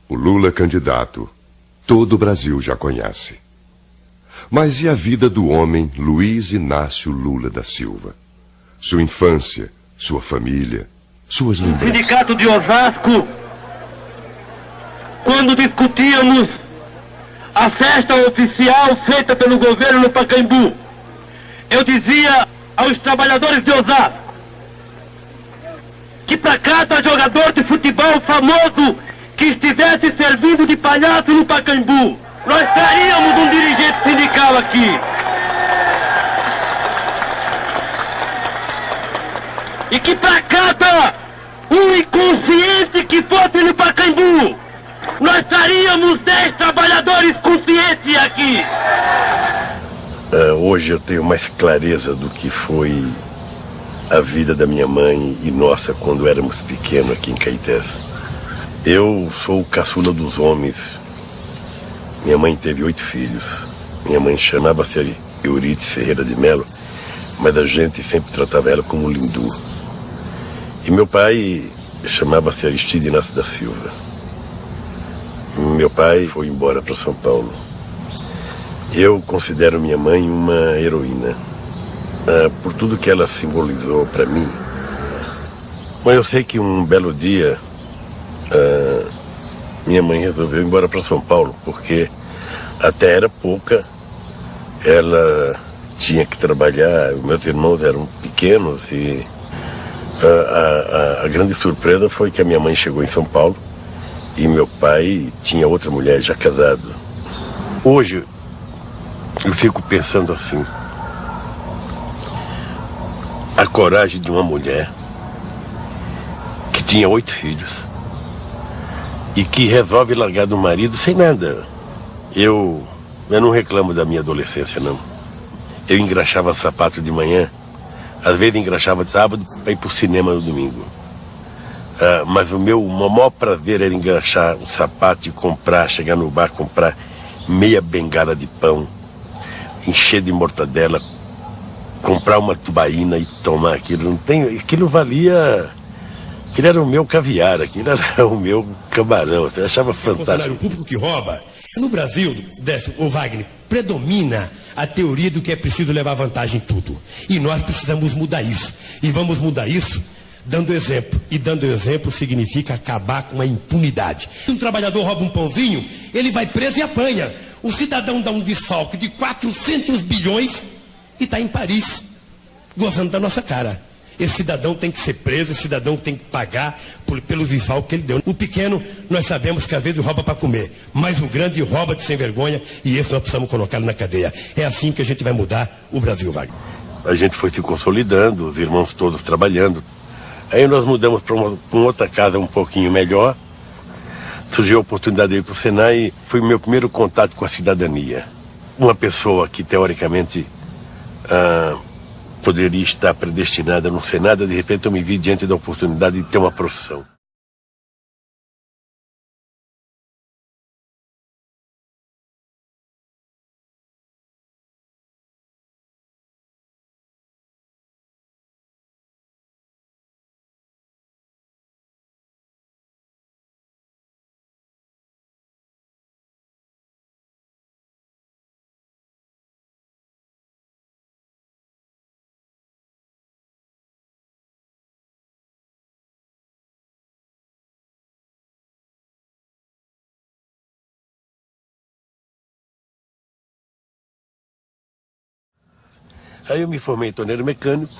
O Lula candidato, todo o Brasil já conhece. Mas e a vida do homem Luiz Inácio Lula da Silva? Sua infância, sua família, suas lembranças. No sindicato de Osasco, quando discutíamos a festa oficial feita pelo governo no Pacaembu, eu dizia aos trabalhadores de Osasco que para cada jogador de futebol famoso que estivesse servindo de palhaço no Pacaembu, nós traríamos um dirigente sindical aqui. E que para cada um inconsciente que fosse no Pacaembu, nós traríamos 10 trabalhadores conscientes aqui. Hoje eu tenho mais clareza do que foi a vida da minha mãe e nossa quando éramos pequenos aqui em Caetés. Eu sou o caçula dos homens. Minha mãe teve 8 filhos. Minha mãe chamava-se Euridice Ferreira de Melo, mas a gente sempre tratava ela como Lindu. E meu pai chamava-se Aristide Inácio da Silva. Meu pai foi embora para São Paulo. Eu considero minha mãe uma heroína, por tudo que ela simbolizou para mim. Mas eu sei que um belo dia minha mãe resolveu ir embora para São Paulo, porque até era pouca, ela tinha que trabalhar, meus irmãos eram pequenos e a grande surpresa foi que a minha mãe chegou em São Paulo e meu pai tinha outra mulher já casado. Hoje eu fico pensando assim, a coragem de uma mulher que tinha 8 filhos e que resolve largar do marido sem nada. Eu não reclamo da minha adolescência, não. Eu engraxava sapato de manhã, às vezes engraxava de sábado para ir para o cinema no domingo. Mas o maior prazer era engraxar um sapato e comprar, chegar no bar, comprar meia bengala de pão, encher de mortadela, comprar uma tubaína e tomar aquilo. Aquilo valia... Aquilo era o meu caviar, aquilo era o meu camarão. Eu achava fantástico. Funcionário público que rouba. No Brasil, o Wagner, predomina a teoria do que é preciso levar vantagem em tudo. E nós precisamos mudar isso. E vamos mudar isso dando exemplo. E dando exemplo significa acabar com a impunidade. Se um trabalhador rouba um pãozinho, ele vai preso e apanha. O cidadão dá um desfalque de 400 bilhões e está em Paris, gozando da nossa cara. Esse cidadão tem que ser preso, esse cidadão tem que pagar pelo desfalque que ele deu. O pequeno, nós sabemos que às vezes rouba para comer, mas o grande rouba de sem vergonha e esse nós precisamos colocá-lo na cadeia. É assim que a gente vai mudar o Brasil, Wagner. A gente foi se consolidando, os irmãos todos trabalhando. Aí nós mudamos para uma outra casa um pouquinho melhor. Surgiu a oportunidade de ir para o Senai e foi o meu primeiro contato com a cidadania. Uma pessoa que teoricamente poderia estar predestinada a não ser nada, de repente eu me vi diante da oportunidade de ter uma profissão. Aí eu me formei em torneiro mecânico.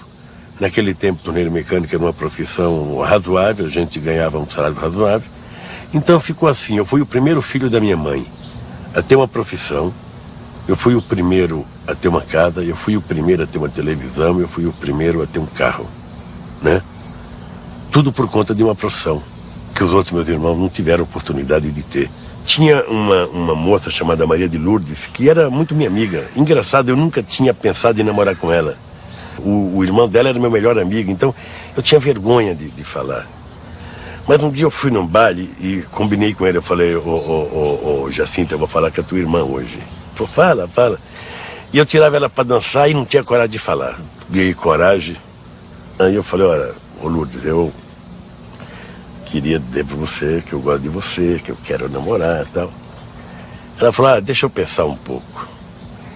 Naquele tempo, torneiro mecânico era uma profissão razoável, a gente ganhava um salário razoável. Então ficou assim, eu fui o primeiro filho da minha mãe a ter uma profissão, eu fui o primeiro a ter uma casa, eu fui o primeiro a ter uma televisão, eu fui o primeiro a ter um carro, né? Tudo por conta de uma profissão que os outros meus irmãos não tiveram oportunidade de ter. Tinha uma moça chamada Maria de Lourdes, que era muito minha amiga. Engraçado, eu nunca tinha pensado em namorar com ela. O irmão dela era meu melhor amigo, então eu tinha vergonha de falar. Mas um dia eu fui num baile e combinei com ele, eu falei, ô Jacinta, eu vou falar com a tua irmã hoje. Ele falou, fala. E eu tirava ela para dançar e não tinha coragem de falar. Ganhei coragem. Aí eu falei, olha, ô Lourdes, queria dizer para você que eu gosto de você, que eu quero namorar e tal. Ela falou, deixa eu pensar um pouco.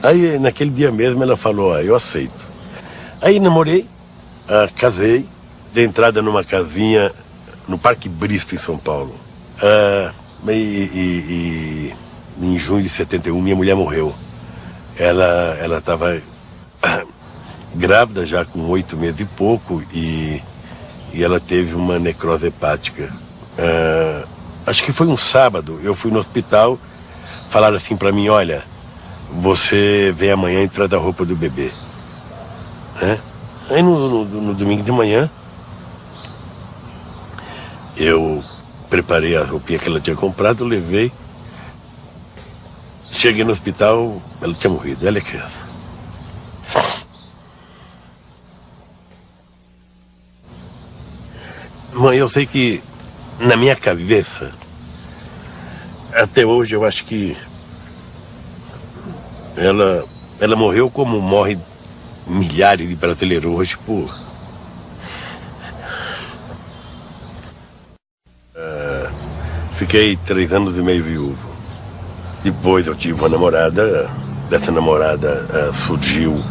Aí, naquele dia mesmo, ela falou, eu aceito. Aí namorei, casei, dei entrada numa casinha no Parque Bristol, em São Paulo. Em junho de 71, minha mulher morreu. Ela estava grávida já com 8 meses e pouco e ela teve uma necrose hepática. Acho que foi um sábado, eu fui no hospital, falaram assim para mim, olha, você vem amanhã e traz a roupa do bebê. Aí no domingo de manhã, eu preparei a roupinha que ela tinha comprado, levei. Cheguei no hospital, ela tinha morrido, ela é criança. Mãe, eu sei que na minha cabeça, até hoje eu acho que ela morreu como morre milhares de brasileiros hoje por... Fiquei 3 anos e meio viúvo. Depois eu tive uma namorada, dessa namorada surgiu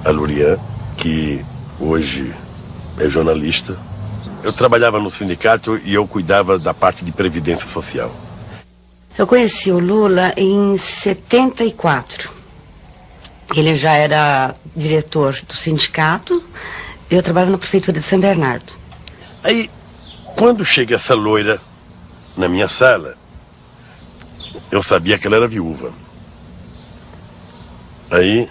a Lurian, que hoje é jornalista. Eu trabalhava no sindicato e eu cuidava da parte de previdência social. Eu conheci o Lula em 74. Ele já era diretor do sindicato e eu trabalhava na prefeitura de São Bernardo. Aí, quando chega essa loira na minha sala, eu sabia que ela era viúva. Aí,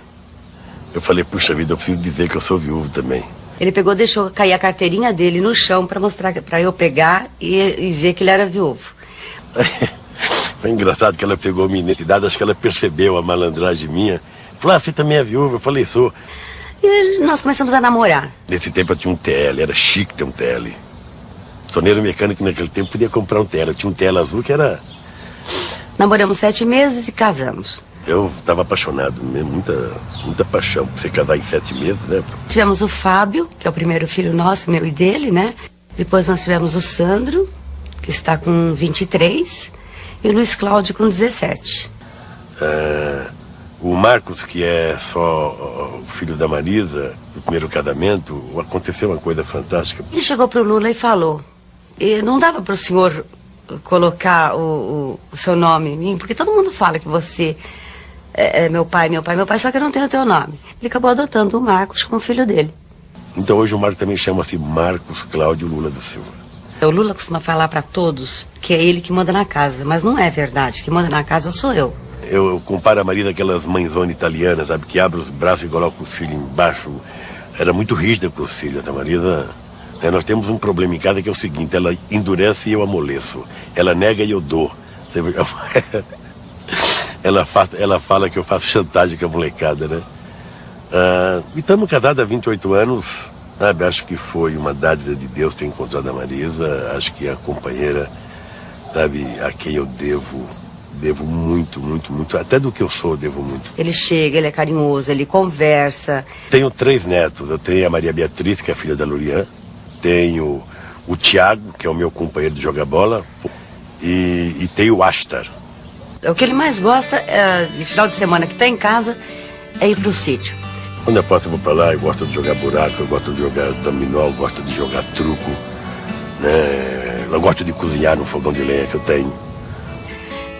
eu falei, puxa vida, eu preciso dizer que eu sou viúvo também. Ele pegou, deixou cair a carteirinha dele no chão para mostrar, para eu pegar e ver que ele era viúvo. Foi engraçado que ela pegou minha identidade, acho que ela percebeu a malandragem minha. Falou, você também é viúva? Eu falei, sou. E nós começamos a namorar. Nesse tempo eu tinha um TL, era chique ter um TL. Torneiro mecânico naquele tempo podia comprar um TL, eu tinha um TL azul que era... Namoramos 7 meses e casamos. Eu estava apaixonado mesmo, muita paixão por você casar em 7 meses, né? Tivemos o Fábio, que é o primeiro filho nosso, meu e dele, né? Depois nós tivemos o Sandro, que está com 23, e o Luiz Cláudio com 17. O Marcos, que é só o filho da Marisa, do primeiro casamento, aconteceu uma coisa fantástica. Ele chegou para o Lula e falou, não dava para o senhor colocar o seu nome em mim, porque todo mundo fala que você é meu pai, só que eu não tenho o teu nome. Ele acabou adotando o Marcos como filho dele. Então hoje o Marcos também chama-se Marcos Cláudio Lula da Silva. O Lula costuma falar para todos que é ele que manda na casa, mas não é verdade, quem manda na casa sou eu. Eu comparo a Marisa aquelas mãezonas italianas, sabe, que abrem os braços e colocam os filhos embaixo. Era muito rígida com os filhos. A Marisa, nós temos um problema em casa que é o seguinte, ela endurece e eu amoleço. Ela nega e eu dou. Ela fala que eu faço chantagem com a molecada, né? E estamos casados há 28 anos, sabe? Acho que foi uma dádiva de Deus ter encontrado a Marisa. Acho que é a companheira, sabe, a quem eu devo muito, até do que eu sou, devo muito. Ele chega, ele é carinhoso, ele conversa. Tenho 3 netos, eu tenho a Maria Beatriz, que é a filha da Lurian, tenho o Tiago, que é o meu companheiro de jogar bola, e tenho o Astar. O que ele mais gosta, de final de semana que está em casa, é ir pro sítio. Quando eu posso, eu vou para lá, eu gosto de jogar buraco, eu gosto de jogar dominó, eu gosto de jogar truco, né? Eu gosto de cozinhar no fogão de lenha que eu tenho.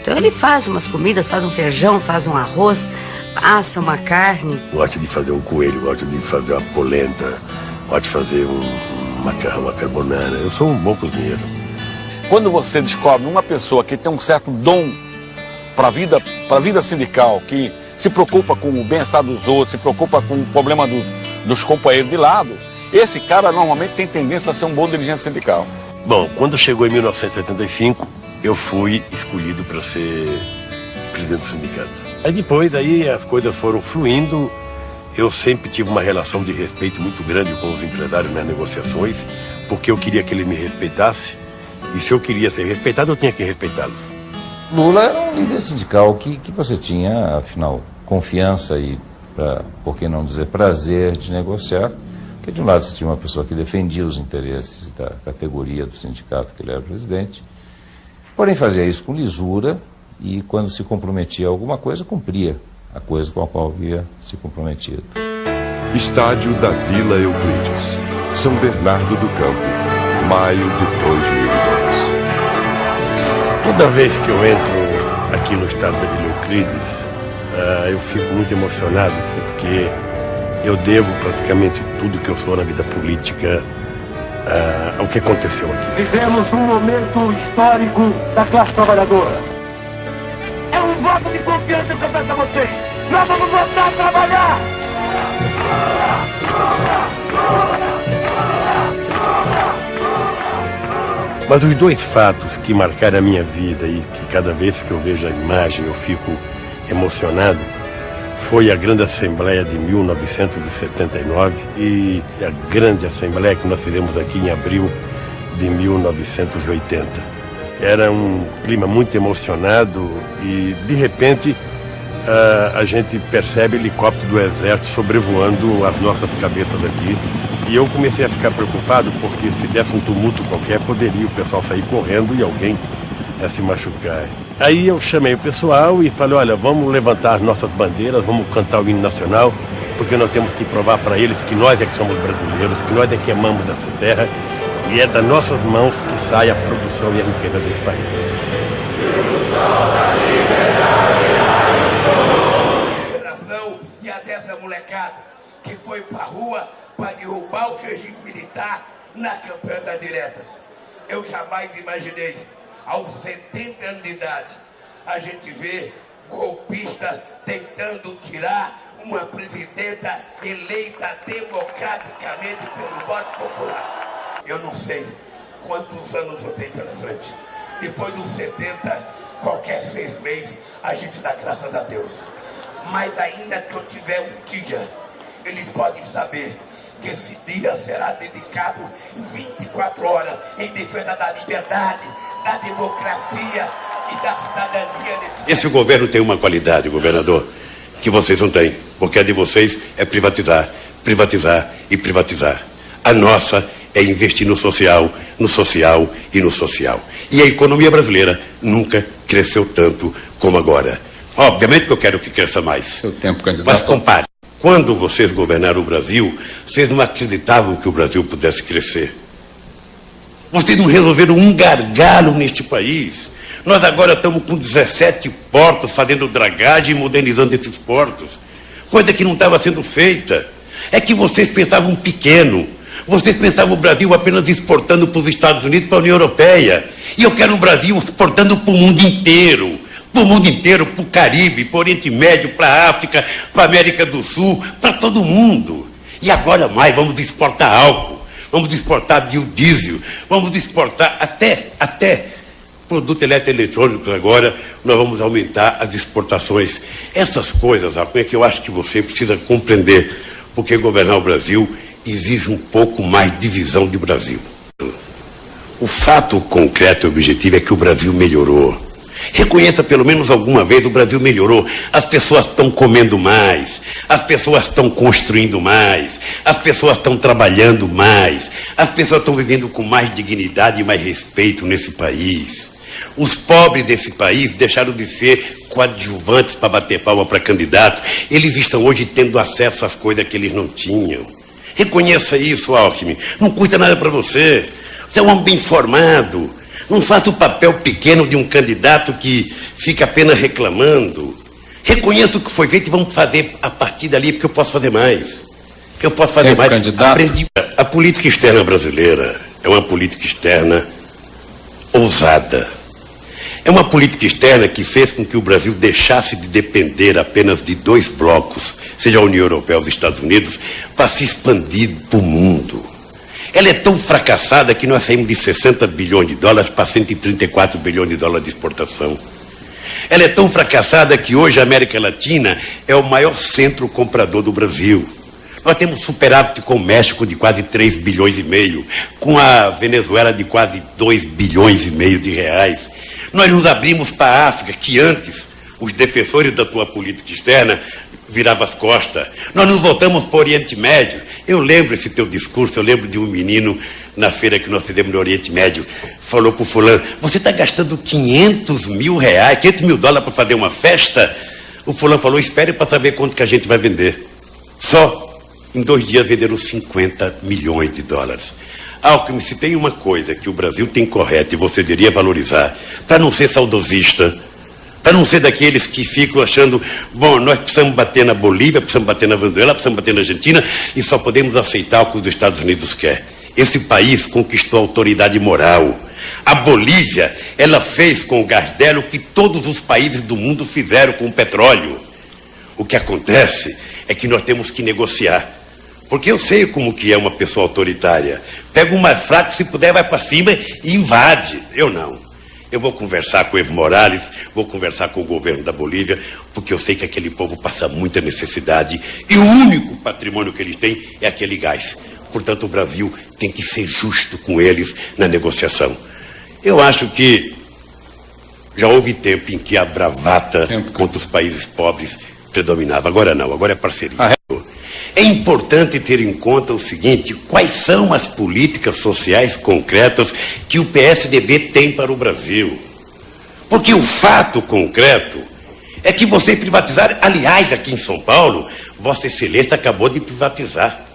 Então ele faz umas comidas, faz um feijão, faz um arroz, assa uma carne. Gosto de fazer um coelho, gosto de fazer uma polenta, gosto de fazer um macarrão, uma carbonara. Eu sou um bom cozinheiro. Quando você descobre uma pessoa que tem um certo dom para a vida sindical, que se preocupa com o bem-estar dos outros, se preocupa com o problema dos companheiros de lado, esse cara normalmente tem tendência a ser um bom dirigente sindical. Bom, quando chegou em 1975, eu fui escolhido para ser presidente do sindicato. Aí depois, as coisas foram fluindo. Eu sempre tive uma relação de respeito muito grande com os empresários nas negociações, porque eu queria que eles me respeitassem. E se eu queria ser respeitado, eu tinha que respeitá-los. Lula era um líder sindical que você tinha, afinal, confiança e, por que não dizer, prazer de negociar Porque de um lado você tinha uma pessoa que defendia os interesses da categoria do sindicato que ele era presidente, porém fazia isso com lisura e quando se comprometia a alguma coisa, cumpria a coisa com a qual havia se comprometido. Estádio da Vila Euclides, São Bernardo do Campo, maio de 2002. Toda vez que eu entro aqui no estádio da Vila Euclides, eu fico muito emocionado, porque eu devo praticamente tudo que eu sou na vida política ao que aconteceu aqui. Vivemos um momento histórico da classe trabalhadora. É um voto de confiança que eu peço a vocês. Nós vamos voltar a trabalhar! Mas os dois fatos que marcaram a minha vida e que cada vez que eu vejo a imagem eu fico emocionado foi a grande Assembleia de 1979 e a grande Assembleia que nós fizemos aqui em abril de 1980. Era um clima muito emocionado e, de repente, a gente percebe helicóptero do Exército sobrevoando as nossas cabeças aqui. E eu comecei a ficar preocupado porque se desse um tumulto qualquer, poderia o pessoal sair correndo e alguém se machucar. Aí eu chamei o pessoal e falei, olha, vamos levantar as nossas bandeiras, vamos cantar o hino nacional, porque nós temos que provar para eles que nós é que somos brasileiros, que nós é que amamos essa terra, e é das nossas mãos que sai a produção e a riqueza desse país. Geração e até essa molecada que foi pra rua para derrubar o regime militar na campanha das diretas. Eu jamais imaginei, aos 70 anos de idade, a gente vê golpista tentando tirar uma presidenta eleita democraticamente pelo voto popular. Eu não sei quantos anos eu tenho pela frente. Depois dos 70, qualquer 6 meses, a gente dá graças a Deus. Mas ainda que eu tiver um dia, eles podem saber que esse dia será dedicado 24 horas em defesa da liberdade, da democracia e da cidadania. Esse governo tem uma qualidade, governador, que vocês não têm, porque a de vocês é privatizar, privatizar e privatizar. A nossa é investir no social e no social. E a economia brasileira nunca cresceu tanto como agora. Obviamente que eu quero que cresça mais. Seu tempo, candidato. Mas compare. Quando vocês governaram o Brasil, vocês não acreditavam que o Brasil pudesse crescer. Vocês não resolveram um gargalo neste país. Nós agora estamos com 17 portos fazendo dragagem e modernizando esses portos. Coisa que não estava sendo feita. É que vocês pensavam pequeno. Vocês pensavam o Brasil apenas exportando para os Estados Unidos e para a União Europeia. E eu quero o Brasil exportando para o mundo inteiro. Para o mundo inteiro, para o Caribe, para o Oriente Médio, para a África, para a América do Sul, para todo mundo. E agora mais, vamos exportar álcool, vamos exportar biodiesel, vamos exportar até produtos eletroeletrônicos agora, nós vamos aumentar as exportações. Essas coisas, é que eu acho que você precisa compreender, porque governar o Brasil exige um pouco mais de visão de Brasil. O fato concreto e objetivo é que o Brasil melhorou. Reconheça pelo menos alguma vez, o Brasil melhorou. As pessoas estão comendo mais, as pessoas estão construindo mais, as pessoas estão trabalhando mais, as pessoas estão vivendo com mais dignidade e mais respeito nesse país. Os pobres desse país deixaram de ser coadjuvantes para bater palma para candidato. Eles estão hoje tendo acesso às coisas que eles não tinham. Reconheça isso, Alckmin. Não custa nada para você. Você é um homem bem informado. Não faça o papel pequeno de um candidato que fica apenas reclamando. Reconheça o que foi feito e vamos fazer a partir dali, porque eu posso fazer mais. Eu posso fazer mais. Aprendi. A política externa brasileira é uma política externa ousada. É uma política externa que fez com que o Brasil deixasse de depender apenas de 2 blocos, seja a União Europeia ou os Estados Unidos, para se expandir para o mundo. Ela é tão fracassada que nós saímos de 60 bilhões de dólares para 134 bilhões de dólares de exportação. Ela é tão fracassada que hoje a América Latina é o maior centro comprador do Brasil. Nós temos superávit com o México de quase 3 bilhões e meio, com a Venezuela de quase 2 bilhões e meio de reais. Nós nos abrimos para a África, que antes os defensores da tua política externa viravam as costas. Nós nos voltamos para o Oriente Médio. Eu lembro esse teu discurso, eu lembro de um menino na feira que nós fizemos no Oriente Médio, falou para o fulano, você está gastando 500 mil reais, 500 mil dólares para fazer uma festa? O fulano falou, espere para saber quanto que a gente vai vender. Só em 2 dias venderam 50 milhões de dólares. Alckmin, se tem uma coisa que o Brasil tem correto e você deveria valorizar, para não ser saudosista, para não ser daqueles que ficam achando, bom, nós precisamos bater na Bolívia, precisamos bater na Venezuela, precisamos bater na Argentina e só podemos aceitar o que os Estados Unidos querem. Esse país conquistou autoridade moral. A Bolívia, ela fez com o gás dela o que todos os países do mundo fizeram com o petróleo. O que acontece é que nós temos que negociar. Porque eu sei como que é uma pessoa autoritária. Pega o mais fraco, se puder, vai para cima e invade. Eu não. Eu vou conversar com o Evo Morales, vou conversar com o governo da Bolívia, porque eu sei que aquele povo passa muita necessidade e o único patrimônio que eles têm é aquele gás. Portanto, o Brasil tem que ser justo com eles na negociação. Eu acho que já houve tempo em que a bravata contra os países pobres predominava. Agora não, agora é parceria. É importante ter em conta o seguinte, quais são as políticas sociais concretas que o PSDB tem para o Brasil. Porque o fato concreto é que vocês privatizaram, aliás, aqui em São Paulo, Vossa Excelência acabou de privatizar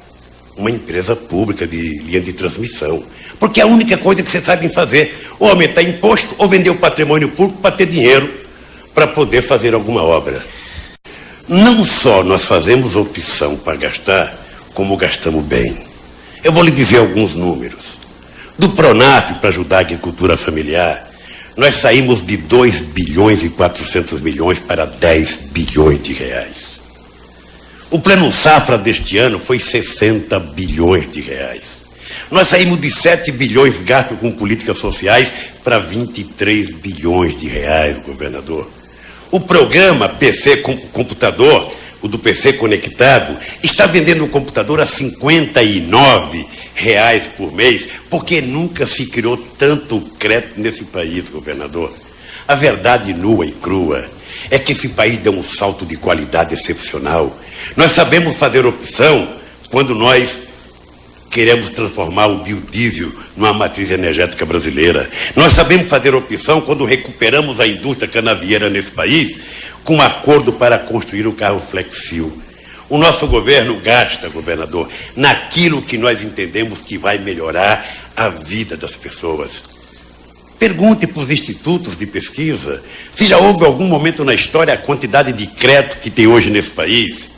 uma empresa pública de linha de transmissão. Porque é a única coisa que vocês sabem fazer, ou aumentar imposto, ou vender o patrimônio público para ter dinheiro para poder fazer alguma obra. Não só nós fazemos opção para gastar, como gastamos bem. Eu vou lhe dizer alguns números. Do Pronaf, para ajudar a agricultura familiar, nós saímos de 2 bilhões e 400 milhões para 10 bilhões de reais. O Plano Safra deste ano foi 60 bilhões de reais. Nós saímos de 7 bilhões gastos com políticas sociais para 23 bilhões de reais, governador. O programa PC Computador, o do PC Conectado, está vendendo o computador a R$ 59 por mês, porque nunca se criou tanto crédito nesse país, governador. A verdade nua e crua é que esse país deu um salto de qualidade excepcional. Nós sabemos fazer opção quando nós queremos transformar o biodiesel numa matriz energética brasileira. Nós sabemos fazer opção quando recuperamos a indústria canavieira nesse país com um acordo para construir o carro Flexil. O nosso governo gasta, governador, naquilo que nós entendemos que vai melhorar a vida das pessoas. Pergunte para os institutos de pesquisa se já houve algum momento na história a quantidade de crédito que tem hoje nesse país.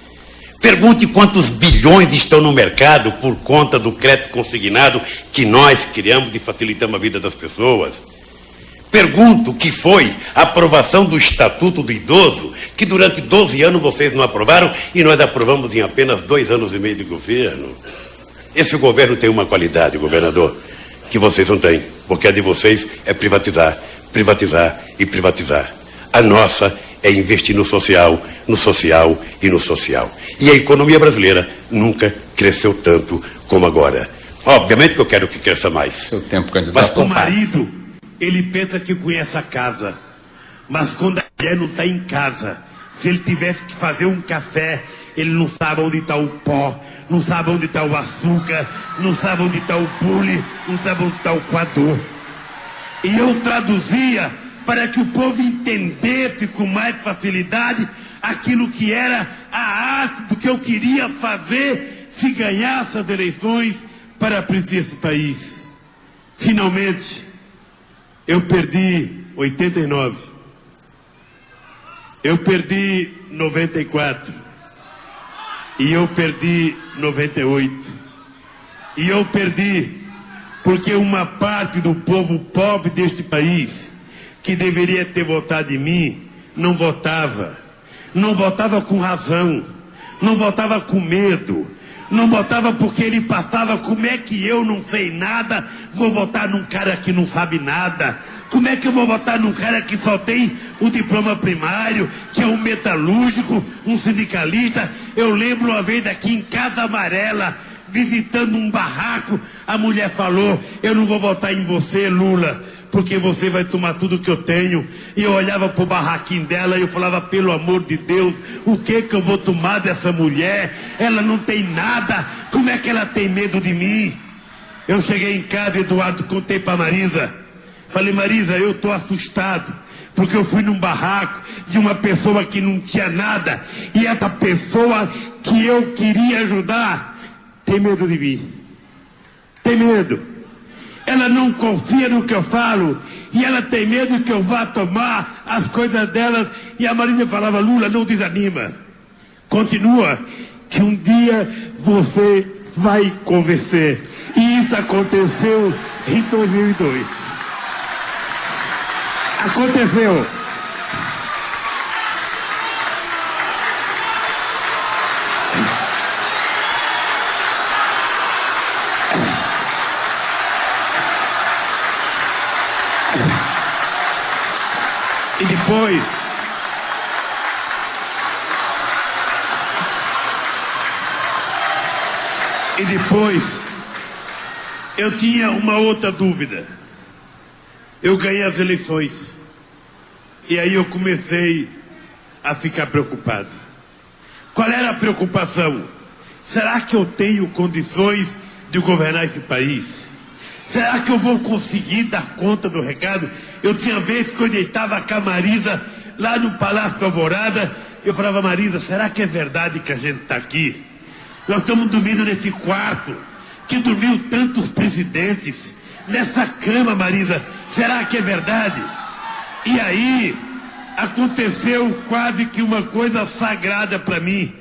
Pergunte quantos bilhões estão no mercado por conta do crédito consignado que nós criamos e facilitamos a vida das pessoas. Pergunto o que foi a aprovação do Estatuto do Idoso, que durante 12 anos vocês não aprovaram e nós aprovamos em apenas 2 anos e meio de governo. Esse governo tem uma qualidade, governador, que vocês não têm, porque a de vocês é privatizar, privatizar e privatizar. A nossa é investir no social e no social. E a economia brasileira nunca cresceu tanto como agora. Obviamente que eu quero que cresça mais. Seu tempo, candidato. Mas o marido, ele pensa que conhece a casa. Mas quando a mulher não está em casa, se ele tivesse que fazer um café, ele não sabe onde está o pó, não sabe onde está o açúcar, não sabe onde está o bule, não sabe onde está o coador. E eu traduzia para que o povo entendesse com mais facilidade aquilo que era a arte do que eu queria fazer se ganhasse as eleições para presidir esse país. Finalmente, eu perdi 89, eu perdi 94, e eu perdi 98, e eu perdi porque uma parte do povo pobre deste país que deveria ter votado em mim, não votava. Não votava com razão, não votava com medo, não votava porque ele passava, como é que eu não sei nada, vou votar num cara que não sabe nada? Como é que eu vou votar num cara que só tem o diploma primário, que é um metalúrgico, um sindicalista? Eu lembro uma vez aqui em Casa Amarela, visitando um barraco, a mulher falou, eu não vou votar em você, Lula, porque você vai tomar tudo que eu tenho. E eu olhava pro barraquinho dela e eu falava, pelo amor de Deus, o que eu vou tomar dessa mulher? Ela não tem nada, como é que ela tem medo de mim? Eu cheguei em casa, Eduardo, contei pra Marisa. Falei, Marisa, eu tô assustado, porque eu fui num barraco de uma pessoa que não tinha nada, e essa pessoa que eu queria ajudar tem medo de mim. Tem medo. Ela não confia no que eu falo, e ela tem medo que eu vá tomar as coisas dela. E a Marisa falava, Lula, não desanima. Continua, que um dia você vai convencer. E isso aconteceu em 2002. Aconteceu. E depois, eu tinha uma outra dúvida. Eu ganhei as eleições. E aí eu comecei a ficar preocupado. Qual era a preocupação? Será que eu tenho condições de governar esse país? Será que eu vou conseguir dar conta do recado? Eu tinha vezes que eu deitava com a Marisa lá no Palácio da Alvorada. Eu falava, Marisa, será que é verdade que a gente está aqui? Nós estamos dormindo nesse quarto que dormiu tantos presidentes. Nessa cama, Marisa, será que é verdade? E aí, aconteceu quase que uma coisa sagrada para mim.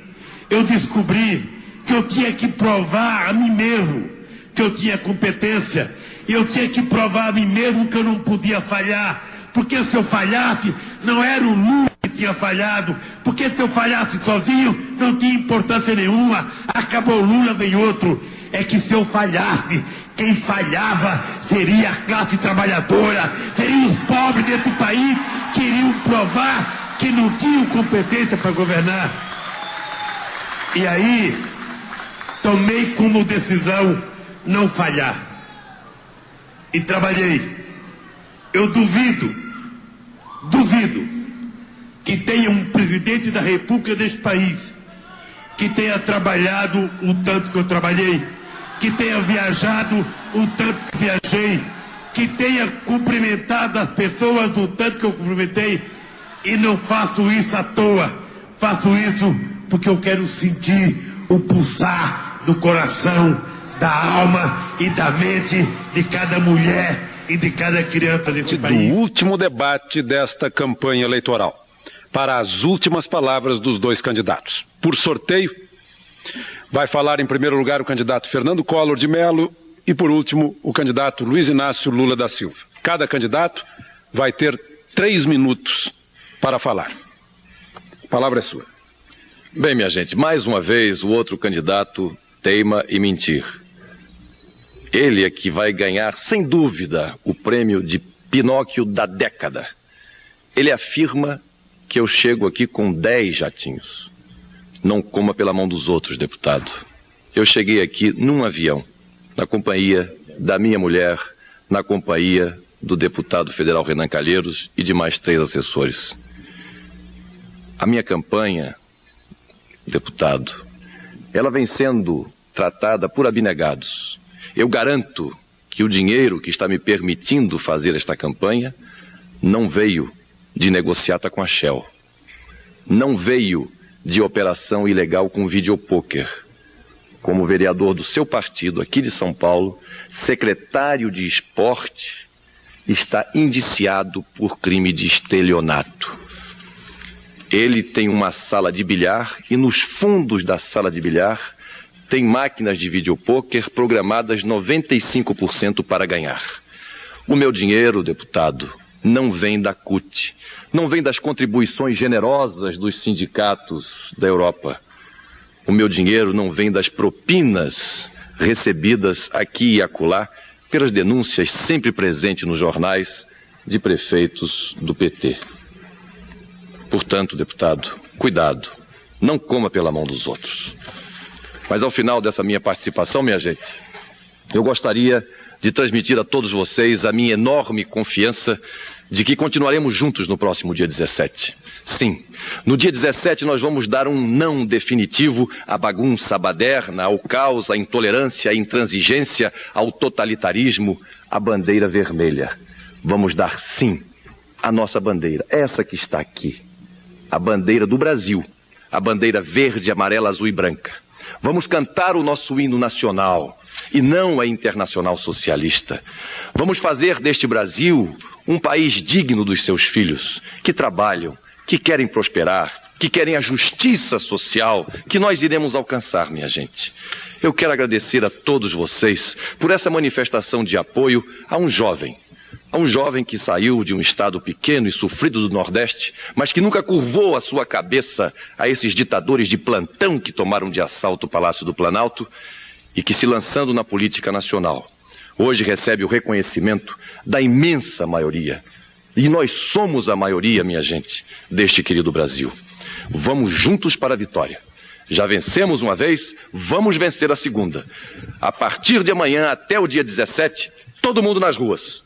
Eu descobri que eu tinha que provar a mim mesmo que eu tinha competência. E eu tinha que provar a mim mesmo que eu não podia falhar. Porque se eu falhasse, não era o Lula que tinha falhado. Porque se eu falhasse sozinho, não tinha importância nenhuma. Acabou o Lula, vem outro. É que se eu falhasse, quem falhava seria a classe trabalhadora, seriam os pobres desse país que iriam provar que não tinham competência para governar. E aí, tomei como decisão não falhar. E trabalhei. Eu duvido que tenha um presidente da República deste país que tenha trabalhado o tanto que eu trabalhei, que tenha viajado o tanto que viajei, que tenha cumprimentado as pessoas o tanto que eu cumprimentei. E não faço isso à toa, faço isso porque eu quero sentir o pulsar do coração, da alma e da mente de cada mulher e de cada criança desse país. Do último debate desta campanha eleitoral, para as últimas palavras dos dois candidatos. Por sorteio, vai falar em primeiro lugar o candidato Fernando Collor de Mello e por último o candidato Luiz Inácio Lula da Silva. Cada candidato vai ter 3 minutos para falar. A palavra é sua. Bem, minha gente, mais uma vez o outro candidato teima em mentir. Ele é que vai ganhar, sem dúvida, o prêmio de Pinóquio da década. Ele afirma que eu chego aqui com 10 jatinhos. Não coma pela mão dos outros, deputado. Eu cheguei aqui num avião, na companhia da minha mulher, na companhia do deputado federal Renan Calheiros e de mais 3 assessores. A minha campanha, deputado, ela vem sendo tratada por abnegados. Eu garanto que o dinheiro que está me permitindo fazer esta campanha não veio de negociata com a Shell, não veio de operação ilegal com videopôquer. Como vereador do seu partido aqui de São Paulo, secretário de esporte, está indiciado por crime de estelionato. Ele tem uma sala de bilhar e nos fundos da sala de bilhar tem máquinas de videopôquer programadas 95% para ganhar. O meu dinheiro, deputado, não vem da CUT, não vem das contribuições generosas dos sindicatos da Europa. O meu dinheiro não vem das propinas recebidas aqui e acolá pelas denúncias sempre presentes nos jornais de prefeitos do PT. Portanto, deputado, cuidado, não coma pela mão dos outros. Mas ao final dessa minha participação, minha gente, eu gostaria de transmitir a todos vocês a minha enorme confiança de que continuaremos juntos no próximo dia 17. Sim, no dia 17 nós vamos dar um não definitivo à bagunça baderna, ao caos, à intolerância, à intransigência, ao totalitarismo, à bandeira vermelha. Vamos dar sim à nossa bandeira, essa que está aqui, a bandeira do Brasil, a bandeira verde, amarela, azul e branca. Vamos cantar o nosso hino nacional e não a internacional socialista. Vamos fazer deste Brasil um país digno dos seus filhos, que trabalham, que querem prosperar, que querem a justiça social, que nós iremos alcançar, minha gente. Eu quero agradecer a todos vocês por essa manifestação de apoio a um jovem que saiu de um estado pequeno e sofrido do Nordeste, mas que nunca curvou a sua cabeça a esses ditadores de plantão que tomaram de assalto o Palácio do Planalto e que, se lançando na política nacional, hoje recebe o reconhecimento da imensa maioria. E nós somos a maioria, minha gente, deste querido Brasil. Vamos juntos para a vitória. Já vencemos uma vez, vamos vencer a segunda. A partir de amanhã até o dia 17, todo mundo nas ruas,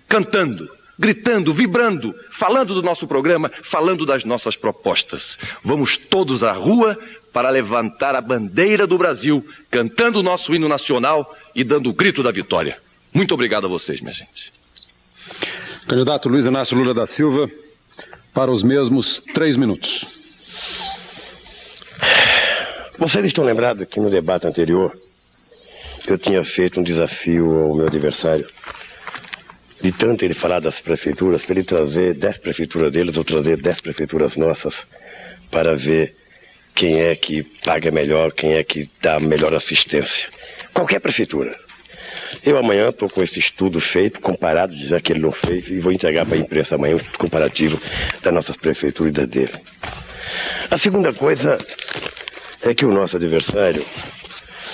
cantando, gritando, vibrando, falando do nosso programa, falando das nossas propostas. Vamos todos à rua para levantar a bandeira do Brasil, cantando o nosso hino nacional e dando o grito da vitória. Muito obrigado a vocês, minha gente. Candidato Luiz Inácio Lula da Silva, para os mesmos 3 minutos. Vocês estão lembrados que no debate anterior eu tinha feito um desafio ao meu adversário, de tanto ele falar das prefeituras, para ele trazer 10 prefeituras deles ou trazer 10 prefeituras nossas, para ver quem é que paga melhor, quem é que dá melhor assistência. Qualquer prefeitura. Eu amanhã estou com esse estudo feito, comparado, já que ele não fez, e vou entregar para a imprensa amanhã um comparativo das nossas prefeituras e da dele. A segunda coisa é que o nosso adversário,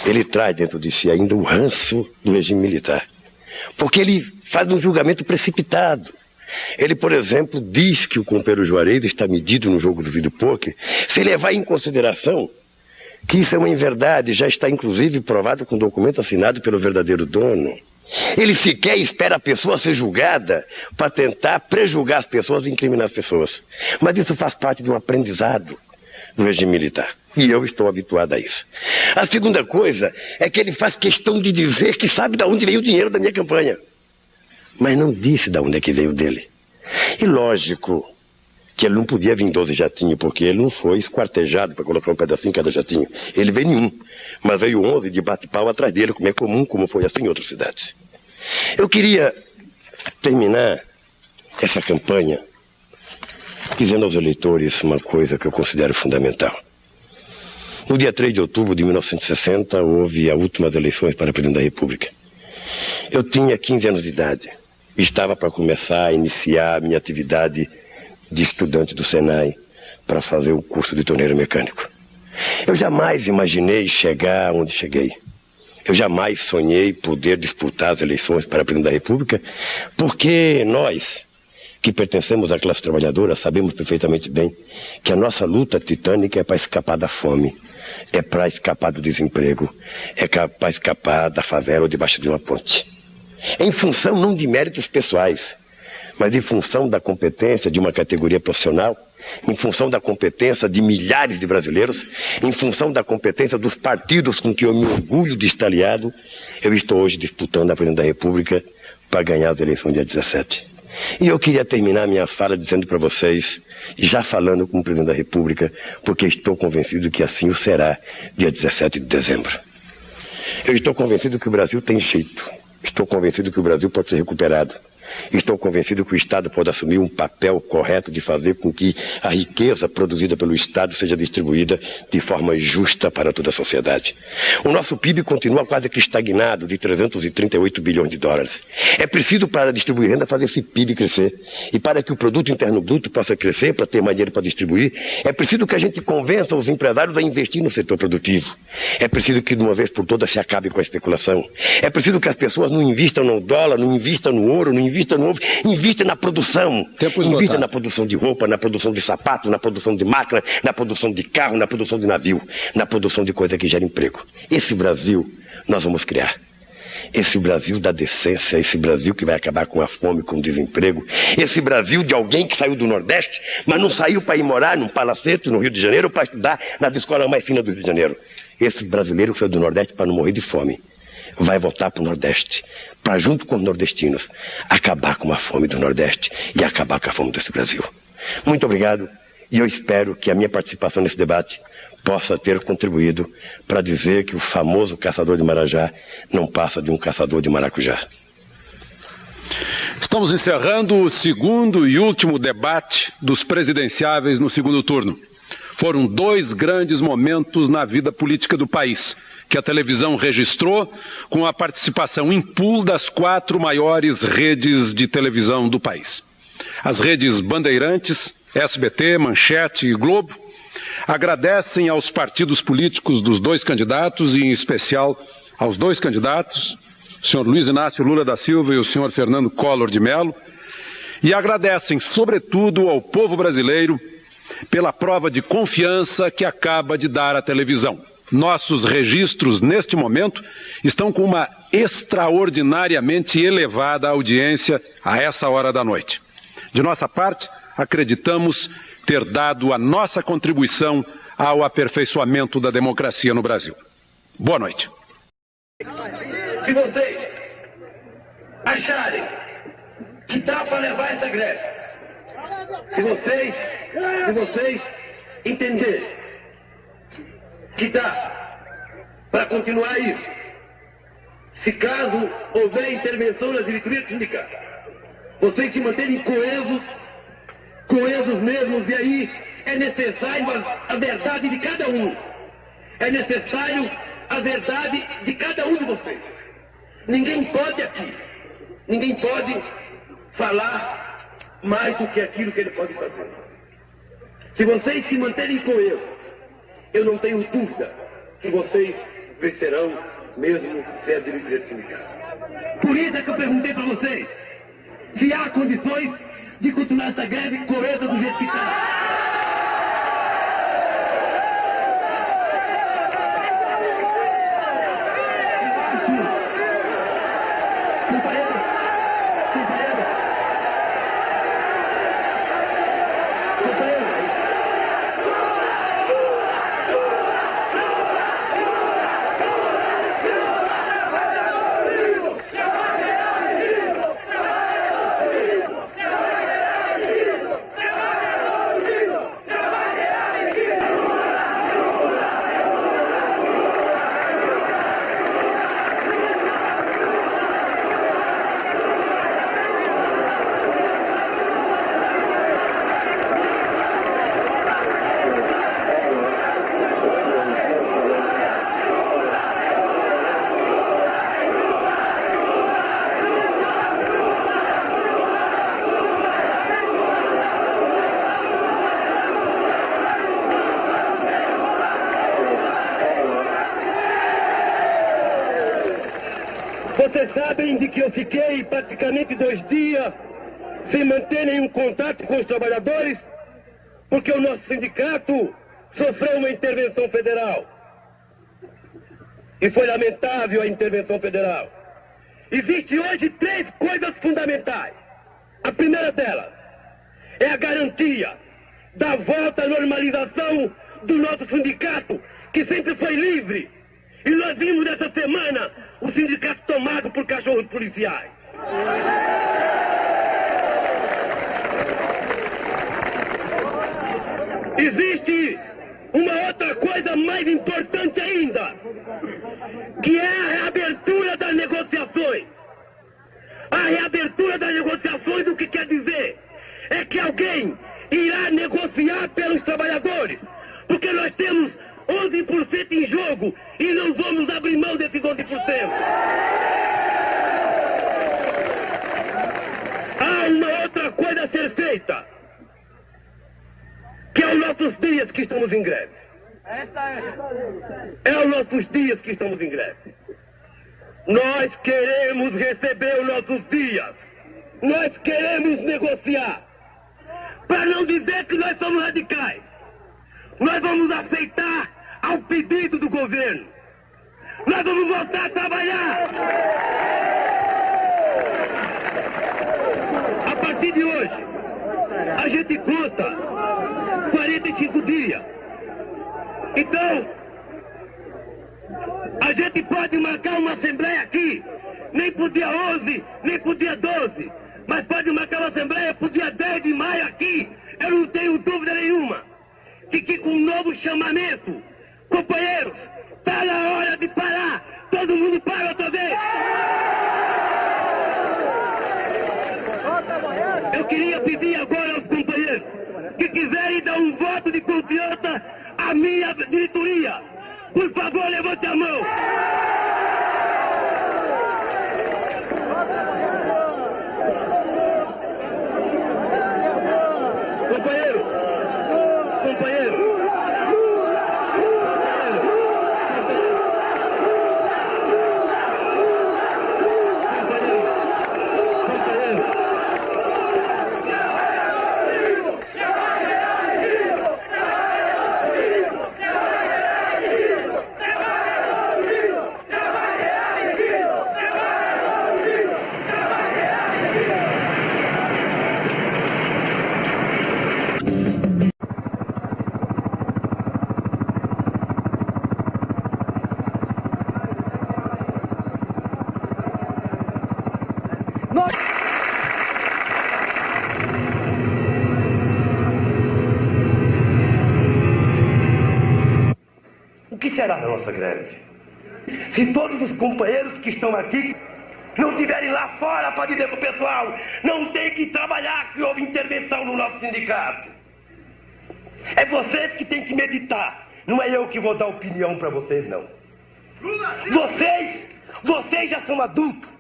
ele traz dentro de si ainda o ranço do regime militar. Porque ele faz um julgamento precipitado. Ele, por exemplo, diz que o companheiro Juarez está medido no jogo do vídeo poker, sem levar em consideração que isso é uma inverdade, já está inclusive provado com documento assinado pelo verdadeiro dono. Ele sequer espera a pessoa ser julgada para tentar prejulgar as pessoas e incriminar as pessoas. Mas isso faz parte de um aprendizado do regime militar. E eu estou habituado a isso. A segunda coisa é que ele faz questão de dizer que sabe de onde veio o dinheiro da minha campanha. Mas não disse de onde é que veio dele. E lógico que ele não podia vir em 12 jatinhos, porque ele não foi esquartejado para colocar um pedacinho em cada jatinho. Ele veio em um, mas veio 11 de bate-pau atrás dele, como é comum, como foi assim em outras cidades. Eu queria terminar essa campanha dizendo aos eleitores uma coisa que eu considero fundamental. No dia 3 de outubro de 1960, houve as últimas eleições para presidente da República. Eu tinha 15 anos de idade. Estava para começar a iniciar a minha atividade de estudante do Senai para fazer o curso de torneiro mecânico. Eu jamais imaginei chegar onde cheguei. Eu jamais sonhei poder disputar as eleições para presidente da República, porque nós, que pertencemos à classe trabalhadora, sabemos perfeitamente bem que a nossa luta titânica é para escapar da fome, é para escapar do desemprego, é para escapar da favela ou debaixo de uma ponte. Em função não de méritos pessoais, mas em função da competência de uma categoria profissional, em função da competência de milhares de brasileiros, em função da competência dos partidos com que eu me orgulho de estar aliado, eu estou hoje disputando a presidência da República para ganhar as eleições dia 17. E eu queria terminar minha fala dizendo para vocês, já falando como presidente da República, porque estou convencido que assim o será dia 17 de dezembro. Eu estou convencido que o Brasil tem jeito. Estou convencido que o Brasil pode ser recuperado. Estou convencido que o Estado pode assumir um papel correto de fazer com que a riqueza produzida pelo Estado seja distribuída de forma justa para toda a sociedade. O nosso PIB continua quase que estagnado de 338 bilhões de dólares. É preciso, para distribuir renda, fazer esse PIB crescer. E para que o produto interno bruto possa crescer, para ter mais dinheiro para distribuir, é preciso que a gente convença os empresários a investir no setor produtivo. É preciso que, de uma vez por todas, se acabe com a especulação. É preciso que as pessoas não invistam no dólar, não invistam no ouro, não invistam no ovo, invistam na produção. Invistam na produção de roupa, na produção de sapato, na produção de máquina, na produção de carro, na produção de navio, na produção de coisa que gera emprego. Esse Brasil nós vamos criar. Esse Brasil da decência, esse Brasil que vai acabar com a fome, com o desemprego, esse Brasil de alguém que saiu do Nordeste, mas não saiu para ir morar num palacete no Rio de Janeiro para estudar nas escolas mais finas do Rio de Janeiro. Esse brasileiro que saiu do Nordeste para não morrer de fome, vai voltar para o Nordeste, para junto com os nordestinos, acabar com a fome do Nordeste e acabar com a fome desse Brasil. Muito obrigado, e eu espero que a minha participação nesse debate possa ter contribuído para dizer que o famoso caçador de marajá não passa de um caçador de maracujá. Estamos encerrando o segundo e último debate dos presidenciáveis no segundo turno. Foram 2 grandes momentos na vida política do país, que a televisão registrou com a participação em pool das 4 maiores redes de televisão do país. As redes Bandeirantes, SBT, Manchete e Globo agradecem aos partidos políticos dos 2 candidatos e, em especial, aos 2 candidatos, o senhor Luiz Inácio Lula da Silva e o senhor Fernando Collor de Mello, e agradecem, sobretudo, ao povo brasileiro pela prova de confiança que acaba de dar a televisão. Nossos registros, neste momento, estão com uma extraordinariamente elevada audiência a essa hora da noite. De nossa parte, acreditamos ter dado a nossa contribuição ao aperfeiçoamento da democracia no Brasil. Boa noite. Se vocês acharem que dá para levar essa greve, se vocês entenderem que dá para continuar isso, se caso houver intervenção na diretoria do sindicato, vocês se manterem coesos mesmos, e aí é necessário a verdade de cada um. É necessário a verdade de cada um de vocês. Ninguém pode falar mais do que aquilo que ele pode fazer. Se vocês se manterem coesos, eu não tenho dúvida que vocês vencerão, mesmo sem a diretoria do sindicato. Por isso é que eu perguntei para vocês se há condições de continuar essa greve coesa do jeito que está. Vocês sabem de que eu fiquei praticamente 2 dias sem manter nenhum contato com os trabalhadores, porque o nosso sindicato sofreu uma intervenção federal. E foi lamentável a intervenção federal. Existem hoje 3 coisas fundamentais. A primeira delas é a garantia da volta à normalização do nosso sindicato, que sempre foi livre. E nós vimos essa semana o sindicato tomado por cachorros policiais. Existe uma outra coisa mais importante ainda, que é a reabertura das negociações. A reabertura das negociações, o que quer dizer? É que alguém irá negociar pelos trabalhadores, porque nós temos 11% em jogo e não vamos abrir mão desses 11%. Há uma outra coisa a ser feita, que é os nossos dias que estamos em greve. É os nossos dias que estamos em greve. Nós queremos receber os nossos dias. Nós queremos negociar. Para não dizer que nós somos radicais. Nós vamos aceitar ao pedido do governo. Nós vamos voltar a trabalhar. A partir de hoje, a gente conta 45 dias. Então, a gente pode marcar uma assembleia aqui, nem pro dia 11, nem pro dia 12, mas pode marcar uma assembleia pro dia 10 de maio aqui. Eu não tenho dúvida nenhuma que com um novo chamamento, companheiros, tá na hora de parar. Todo mundo para outra vez. Eu queria pedir agora aos companheiros que quiserem dar um voto de confiança à minha diretoria. Por favor, levante a mão. Companheiro, companheiro. O que será da nossa greve? Se todos os companheiros que estão aqui não estiverem lá fora para dizer para o pessoal, não tem que trabalhar, que houve intervenção no nosso sindicato. É vocês que têm que meditar. Não é eu que vou dar opinião para vocês, não. Vocês já são adultos.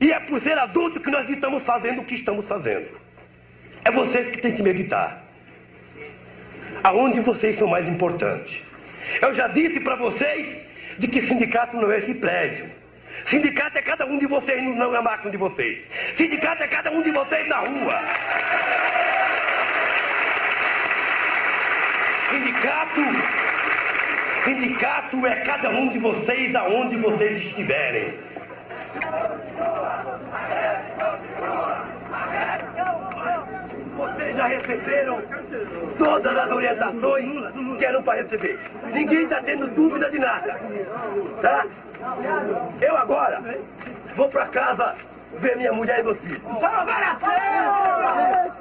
E é por ser adulto que nós estamos fazendo o que estamos fazendo. É vocês que têm que meditar. Aonde vocês são mais importantes. Eu já disse para vocês de que sindicato não é esse prédio. Sindicato é cada um de vocês na máquina de vocês. Sindicato é cada um de vocês na rua. Sindicato é cada um de vocês aonde vocês estiverem. Vocês já receberam todas as orientações que eram para receber. Ninguém está tendo dúvida de nada. Tá? Eu agora vou para casa ver minha mulher e meus filhos.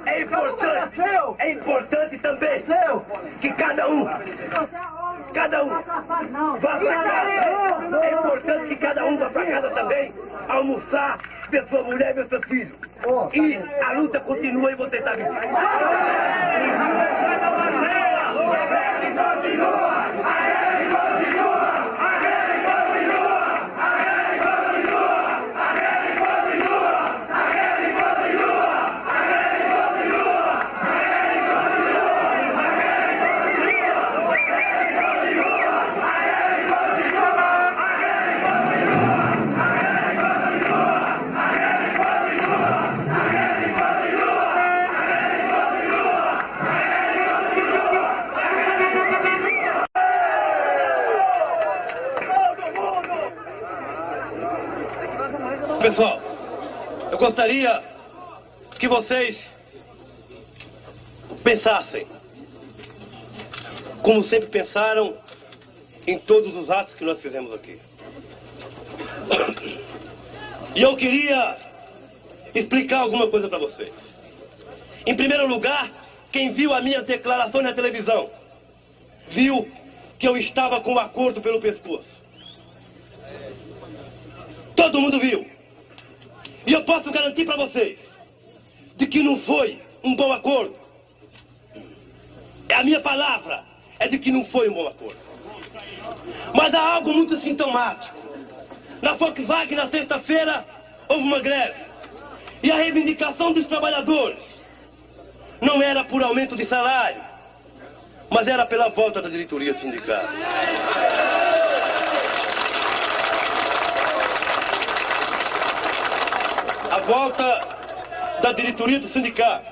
É importante também que cada um vá para casa. É importante que cada um vá para casa também almoçar, ver sua mulher e ver seus filhos. E a luta continua e você está vendo. Pessoal, eu gostaria que vocês pensassem, como sempre pensaram, em todos os atos que nós fizemos aqui. E eu queria explicar alguma coisa para vocês. Em primeiro lugar, quem viu as minhas declarações na televisão, viu que eu estava com o acordo pelo pescoço. Todo mundo viu. E eu posso garantir para vocês de que não foi um bom acordo. A minha palavra é de que não foi um bom acordo. Mas há algo muito sintomático. Na Volkswagen, na sexta-feira, houve uma greve. E a reivindicação dos trabalhadores não era por aumento de salário, mas era pela volta da diretoria do sindicato. A volta da diretoria do sindicato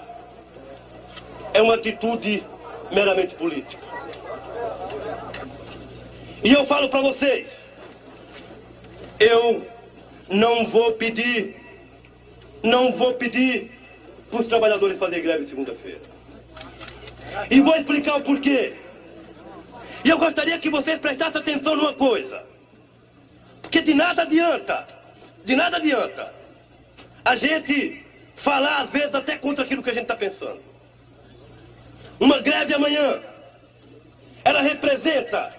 é uma atitude meramente política. E eu falo para vocês, Eu não vou pedir para os trabalhadores fazerem greve segunda-feira. E vou explicar o porquê. E eu gostaria que vocês prestassem atenção numa coisa. Porque de nada adianta a gente falar, às vezes, até contra aquilo que a gente está pensando. Uma greve amanhã, ela representa,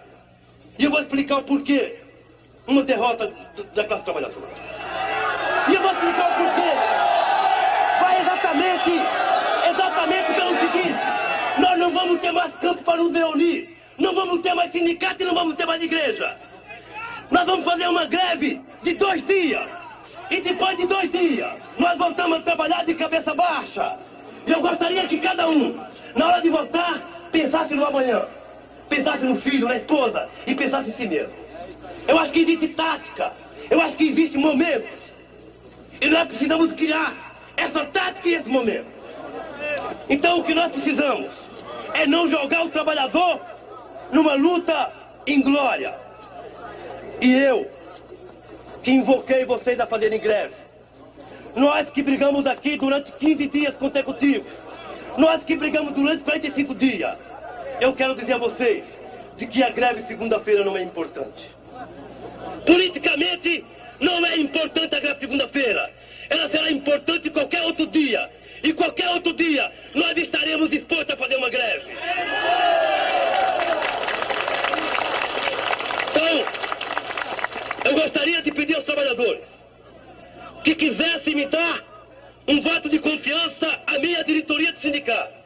e eu vou explicar o porquê, uma derrota da classe trabalhadora. E eu vou explicar o porquê. Vai exatamente pelo seguinte: nós não vamos ter mais campo para nos reunir, não vamos ter mais sindicato e não vamos ter mais igreja. Nós vamos fazer uma greve de 2 dias. E depois de 2 dias, nós voltamos a trabalhar de cabeça baixa. E eu gostaria que cada um, na hora de votar, pensasse no amanhã. Pensasse no filho, na esposa e pensasse em si mesmo. Eu acho que existe tática. Eu acho que existe momentos. E nós precisamos criar essa tática e esse momento. Então o que nós precisamos é não jogar o trabalhador numa luta inglória. E eu, que invoquei vocês a fazerem greve, nós que brigamos aqui durante 15 dias consecutivos, nós que brigamos durante 45 dias, eu quero dizer a vocês de que a greve segunda-feira não é importante. Politicamente, não é importante a greve segunda-feira. Ela será importante qualquer outro dia. E qualquer outro dia, nós estaremos dispostos a fazer uma greve. Então, eu gostaria de pedir aos trabalhadores que quisessem me dar um voto de confiança à minha diretoria do sindicato.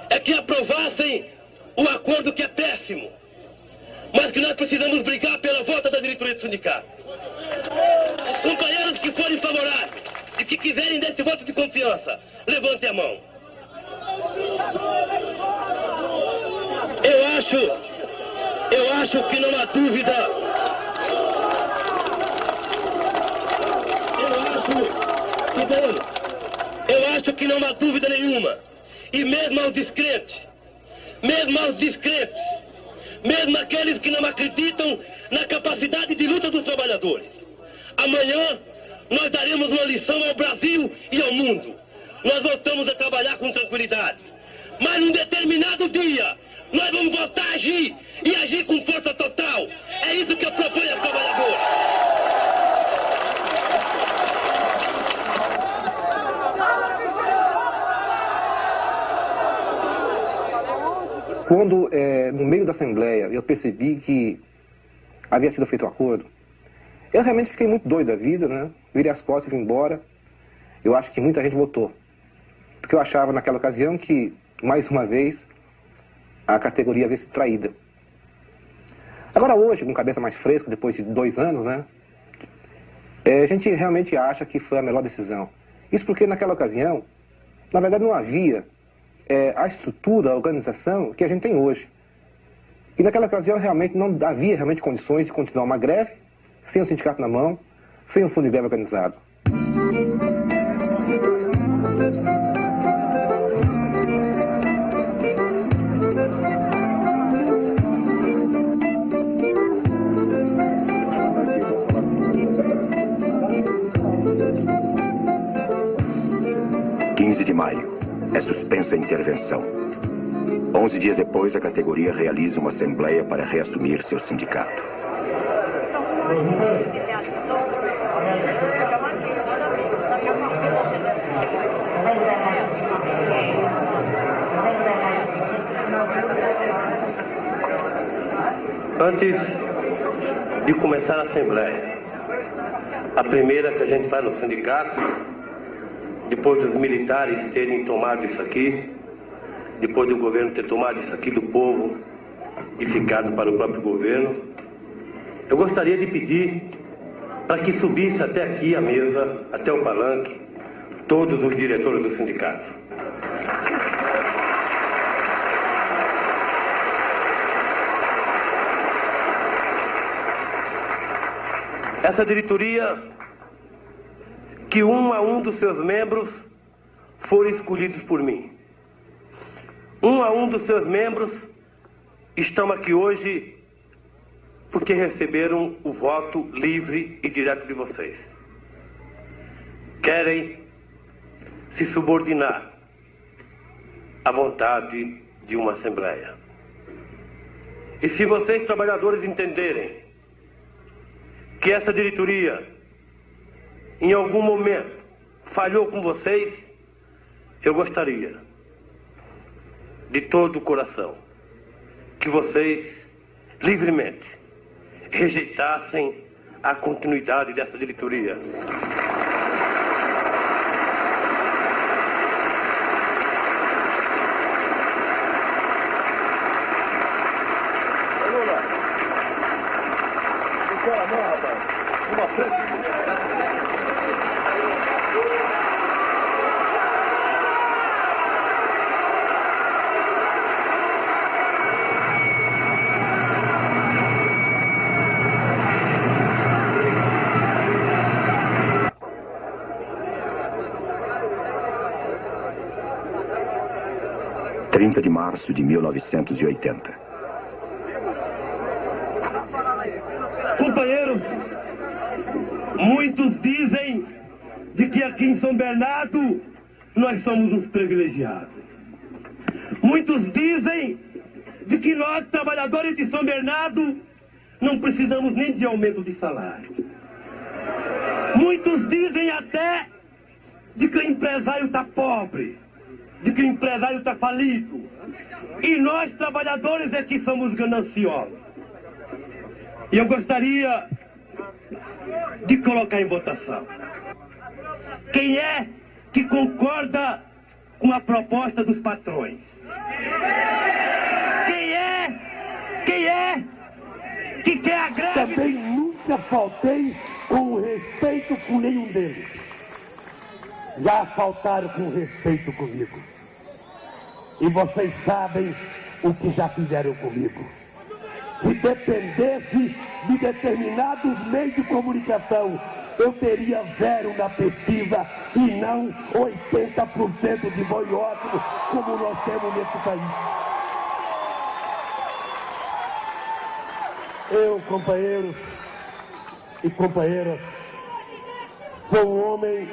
É que aprovassem o acordo que é péssimo, mas que nós precisamos brigar pela volta da diretoria do sindicato. Companheiros que forem favoráveis e que quiserem desse voto de confiança, levantem a mão. Eu acho que não há dúvida. Eu acho que não há dúvida nenhuma. E mesmo aos descrentes, mesmo aqueles que não acreditam na capacidade de luta dos trabalhadores, amanhã nós daremos uma lição ao Brasil e ao mundo. Nós voltamos a trabalhar com tranquilidade. Mas num determinado dia, nós vamos voltar a agir, e agir com força total. É isso que eu proponho aos trabalhadores. Quando, no meio da Assembleia, eu percebi que havia sido feito um acordo, eu realmente fiquei muito doido da vida, né? Virei as costas e vim embora. Eu acho que muita gente votou. Porque eu achava naquela ocasião que, mais uma vez, a categoria havia sido traída. Agora hoje, com cabeça mais fresca, depois de 2 anos, né? A gente realmente acha que foi a melhor decisão. Isso porque naquela ocasião, na verdade não havia a estrutura, a organização que a gente tem hoje. E naquela ocasião realmente não havia realmente condições de continuar uma greve sem o sindicato na mão, sem um fundo de greve organizado. De maio, é suspensa a intervenção. 11 dias depois, a categoria realiza uma assembleia para reassumir seu sindicato. Antes de começar a assembleia, a primeira que a gente faz no sindicato, depois dos militares terem tomado isso aqui, depois do governo ter tomado isso aqui do povo e ficado para o próprio governo, eu gostaria de pedir para que subisse até aqui a mesa, até o palanque, todos os diretores do sindicato. Essa diretoria, que um a um dos seus membros foram escolhidos por mim. Um a um dos seus membros estão aqui hoje porque receberam o voto livre e direto de vocês. Querem se subordinar à vontade de uma Assembleia. E se vocês, trabalhadores, entenderem que essa diretoria, em algum momento, falhou com vocês, eu gostaria, de todo o coração, que vocês, livremente, rejeitassem a continuidade dessa diretoria. De março de 1980. Companheiros, muitos dizem de que aqui em São Bernardo nós somos os privilegiados. Muitos dizem de que nós, trabalhadores de São Bernardo, não precisamos nem de aumento de salário. Muitos dizem até de que o empresário está pobre, de que o empresário está falido. E nós, trabalhadores, é que somos gananciosos. E eu gostaria de colocar em votação. Quem é que concorda com a proposta dos patrões? Quem é que quer a greve? Também nunca faltei com respeito com nenhum deles. Já faltaram com respeito comigo. E vocês sabem o que já fizeram comigo. Se dependesse de determinados meios de comunicação, eu teria 0 na pesquisa e não 80% de boiótipo como nós temos nesse país. Eu, companheiros e companheiras, sou um homem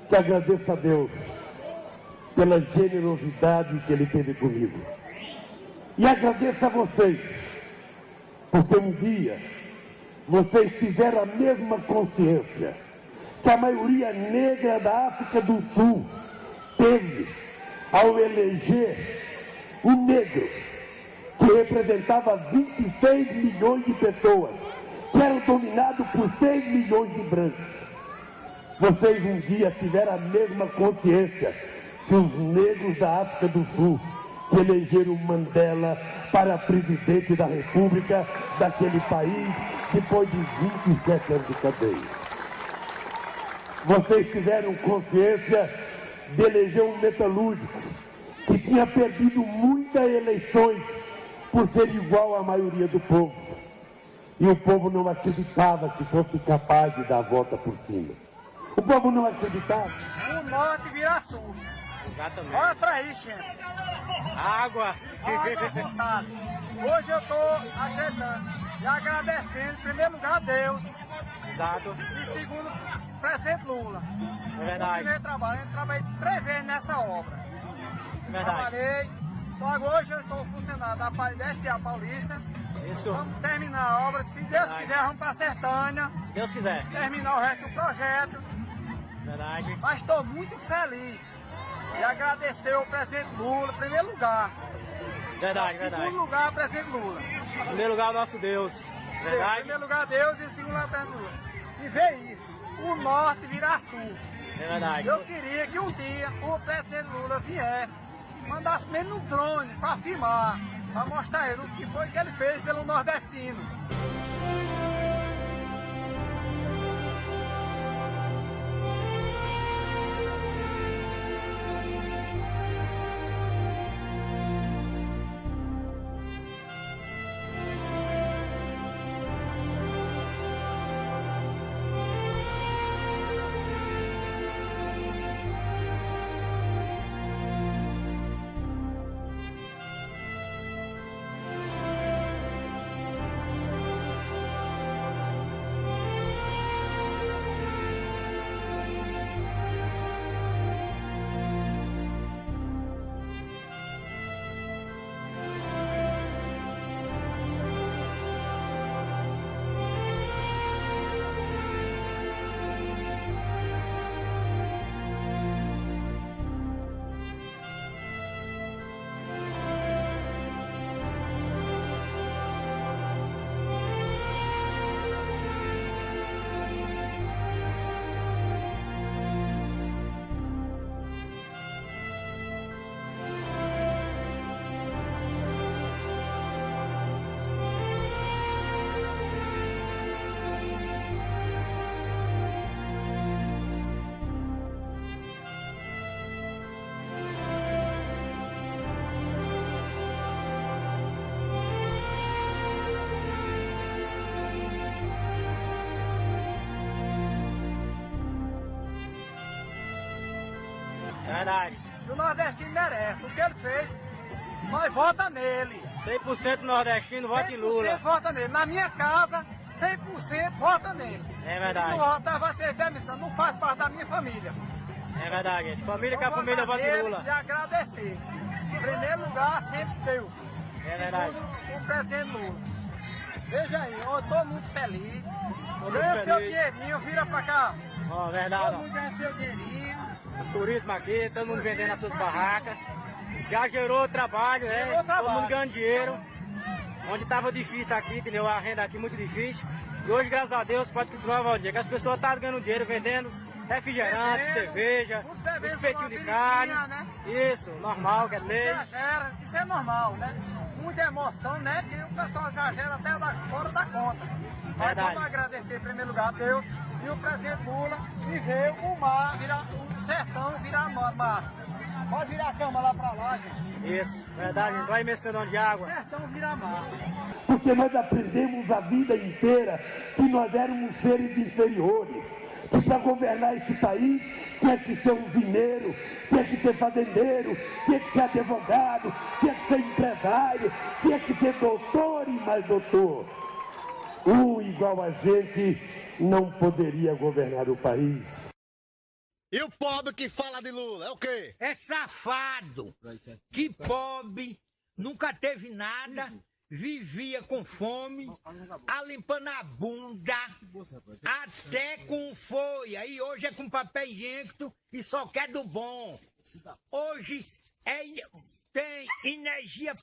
que agradeço a Deus pela generosidade que Ele teve comigo. E agradeço a vocês, porque um dia vocês tiveram a mesma consciência que a maioria negra da África do Sul teve ao eleger um negro que representava 26 milhões de pessoas, que era dominado por 6 milhões de brancos. Vocês um dia tiveram a mesma consciência que os negros da África do Sul, que elegeram Mandela para presidente da República daquele país depois de 27 anos de cadeia. Vocês tiveram consciência de eleger um metalúrgico que tinha perdido muitas eleições por ser igual à maioria do povo. E o povo não acreditava que fosse capaz de dar a volta por cima. O povo não acreditava. O norte vira sul. Exatamente. Olha pra isso, gente. Água. Água voltada. Hoje eu estou acreditando e agradecendo, em primeiro lugar, a Deus. Exato. E segundo, o presidente Lula. É verdade. Eu trabalhei 3 vezes nessa obra. É verdade. Trabalhei. Então hoje eu estou funcionário da SA Paulista. Isso. Vamos terminar a obra. Se Deus quiser, vamos para a Sertânia. Se Deus quiser. Terminar o resto do projeto. Verdade. Mas estou muito feliz. E agradecer ao presidente Lula, em primeiro lugar. Verdade, em verdade. segundo lugar, presidente Lula. Em primeiro lugar, o nosso Deus. Verdade. Em primeiro lugar, Deus, e em segundo lugar, presidente Lula. E ver isso, o norte virar sul. É verdade. Eu queria que um dia o presidente Lula viesse, mandasse mesmo um drone para filmar, para mostrar ele o que foi que ele fez pelo nordestino. verdade. E o nordestino merece. O que ele fez, nós vota nele. 100% nordestino vota em Lula. 100% vota nele. Na minha casa, 100% vota nele. É verdade. Se não votar, vai ser demissão. Não faz parte da minha família. É verdade, gente. Família com a família vota em Lula. E agradecer. Em primeiro lugar, sempre Deus. É verdade. Segundo, o presidente Lula. Veja aí, eu estou muito feliz. Ganha seu dinheirinho, vira pra cá. Ó, verdade. Todo mundo ganha seu dinheirinho. Turismo aqui, todo mundo vendendo as suas barracas. Já gerou trabalho, né? Todo mundo ganhando dinheiro. Onde estava difícil aqui, entendeu? A renda aqui muito difícil. E hoje, graças a Deus, pode continuar, Valdir, que as pessoas estão ganhando dinheiro vendendo refrigerante, cerveja, espetinho de carne. Né? Isso, normal, que é lei. Exagera, isso é normal, né? Muita emoção, né? Que o pessoal exagera até fora da conta. Mas vamos agradecer em primeiro lugar a Deus e o presidente Lula e ver o mar, virar, o sertão virar mar. Pode virar a cama lá pra lá, gente. Isso, verdade, vai imensidão de água. O sertão vira mar. Porque nós aprendemos a vida inteira que nós éramos seres inferiores. Que para governar este país tinha que ser um mineiro, tinha que ser fazendeiro, tinha que ser advogado, tinha que ser empresário, tinha que ser doutor e mais doutor. Igual a gente não poderia governar o país. E o pobre que fala de Lula é o quê? É safado. Que pobre, nunca teve nada, vivia com fome, limpando a bunda, até com folha. E hoje é com papel higiênico e só quer do bom. Hoje tem energia.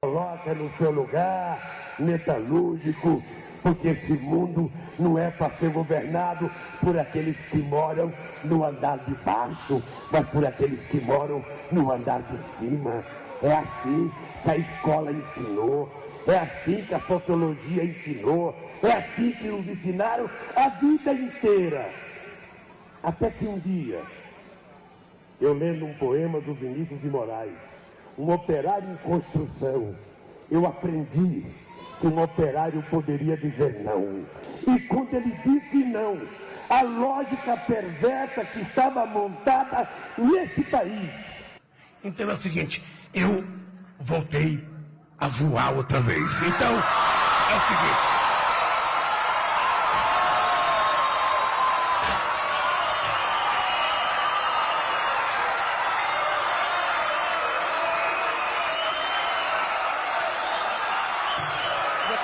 Coloca no seu lugar, metalúrgico, porque esse mundo não é para ser governado por aqueles que moram no andar de baixo, mas por aqueles que moram no andar de cima. É assim que a escola ensinou, é assim que a sociologia ensinou, é assim que nos ensinaram a vida inteira. Até que um dia, eu lendo um poema do Vinícius de Moraes, um operário em construção, eu aprendi que um operário poderia dizer não. E quando ele disse não, a lógica perversa que estava montada nesse país. Então é o seguinte, eu voltei a voar outra vez. Então, é o seguinte.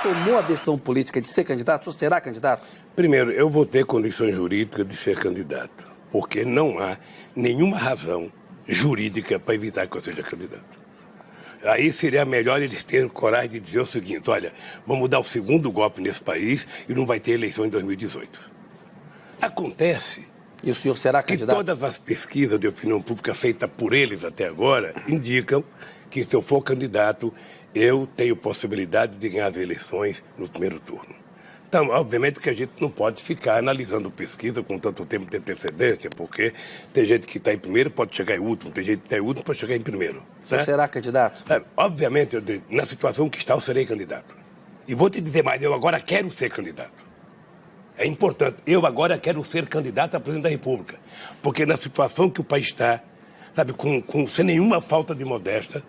Tomou a decisão política de ser candidato? Ou será candidato? Primeiro, eu vou ter condições jurídicas de ser candidato, porque não há nenhuma razão jurídica para evitar que eu seja candidato. Aí seria melhor eles terem coragem de dizer o seguinte, olha, vamos dar o segundo golpe nesse país e não vai ter eleição em 2018. Acontece. E o senhor será candidato? Que todas as pesquisas de opinião pública feitas por eles até agora indicam que se eu for candidato, eu tenho possibilidade de ganhar as eleições no primeiro turno. Então, obviamente que a gente não pode ficar analisando pesquisa com tanto tempo de antecedência, porque tem gente que está em primeiro pode chegar em último, tem gente que está em último pode chegar em primeiro. Você será candidato? Obviamente, na situação que está, eu serei candidato. E vou te dizer mais, eu agora quero ser candidato. É importante, eu agora quero ser candidato a presidente da República, porque na situação que o país está, sabe, sem nenhuma falta de modéstia,